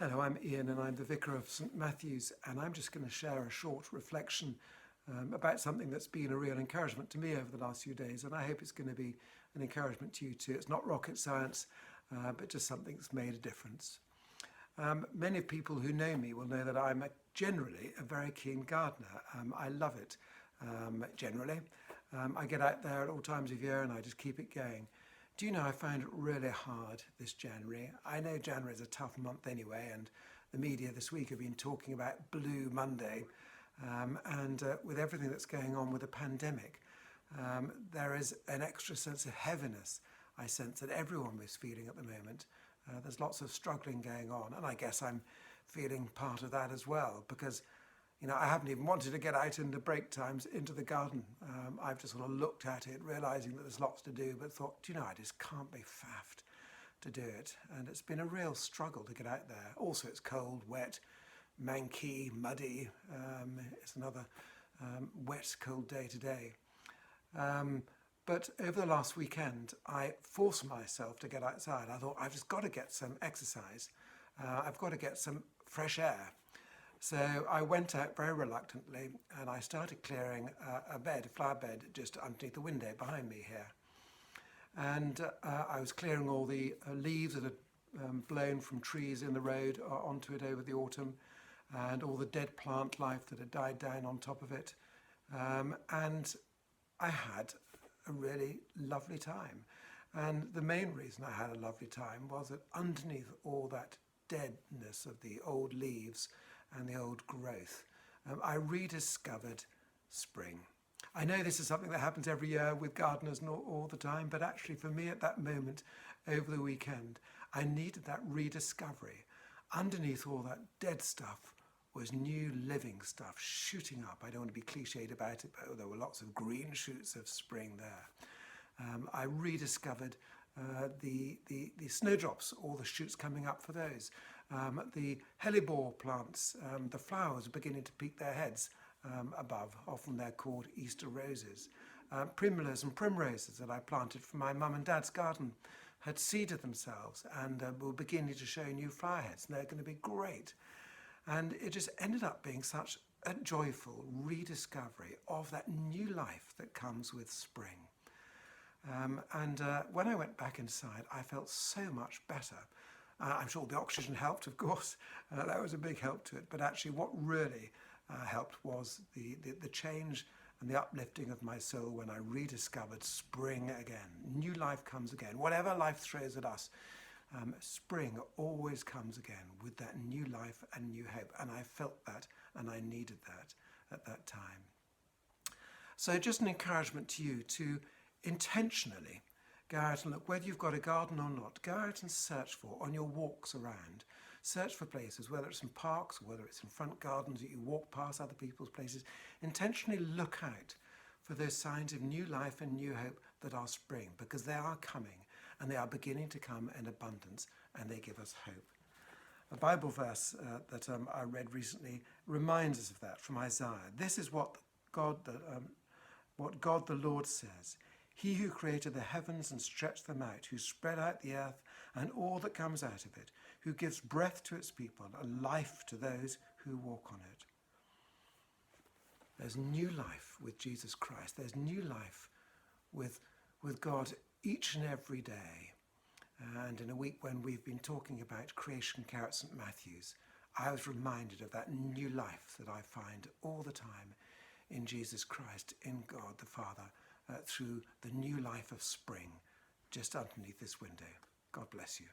Hello, I'm Ian and I'm the vicar of St Matthews, and I'm just going to share a short reflection about something that's been a real encouragement to me over the last few days, and I hope it's going to be an encouragement to you too. It's not rocket science, but just something that's made a difference. Many people who know me will know that I'm generally a very keen gardener. I love it generally. I get out there at all times of year and I just keep it going. Do you know, I found it really hard this January. I know January is a tough month anyway, and the media this week have been talking about Blue Monday. With everything that's going on with the pandemic, there is an extra sense of heaviness I sense that everyone is feeling at the moment. There's lots of struggling going on, and I guess I'm feeling part of that as well, because I haven't even wanted to get out in the break times into the garden. I've just sort of looked at it, realising that there's lots to do, but thought, I just can't be faffed to do it. And it's been a real struggle to get out there. Also, it's cold, wet, manky, muddy. It's another wet, cold day today. But over the last weekend, I forced myself to get outside. I thought, I've just got to get some exercise. I've got to get some fresh air. So I went out very reluctantly and I started clearing a flower bed just underneath the window behind me here. And I was clearing all the leaves that had blown from trees in the road onto it over the autumn, and all the dead plant life that had died down on top of it. And I had a really lovely time. And the main reason I had a lovely time was that underneath all that deadness of the old leaves and the old growth, I rediscovered spring. I know this is something that happens every year with gardeners and all the time, but actually for me at that moment over the weekend, I needed that rediscovery. Underneath all that dead stuff was new living stuff shooting up. I don't want to be cliched about it, but there were lots of green shoots of spring there. I rediscovered the snowdrops, all the shoots coming up for those. The hellebore plants, the flowers are beginning to peek their heads above. Often they're called Easter roses. Primulas and primroses that I planted from my mum and dad's garden had seeded themselves and were beginning to show new flower heads, and they're going to be great. And it just ended up being such a joyful rediscovery of that new life that comes with spring. When I went back inside, I felt so much better. I'm sure the oxygen helped, of course. That was a big help to it. But actually what really helped was the change and the uplifting of my soul when I rediscovered spring again. New life comes again. Whatever life throws at us, spring always comes again with that new life and new hope. And I felt that and I needed that at that time. So just an encouragement to you to intentionally go out and look, whether you've got a garden or not, go out and search for, on your walks around, search for places, whether it's in parks or whether it's in front gardens that you walk past other people's places. Intentionally look out for those signs of new life and new hope that are spring, because they are coming and they are beginning to come in abundance, and they give us hope. A Bible verse that I read recently reminds us of that, from Isaiah. This is what God the Lord says. He who created the heavens and stretched them out, who spread out the earth and all that comes out of it, who gives breath to its people and life to those who walk on it. There's new life with Jesus Christ. There's new life with God each and every day. And in a week when we've been talking about creation care at St Matthews, I was reminded of that new life that I find all the time in Jesus Christ, in God the Father, through the new life of spring just underneath this window. God bless you.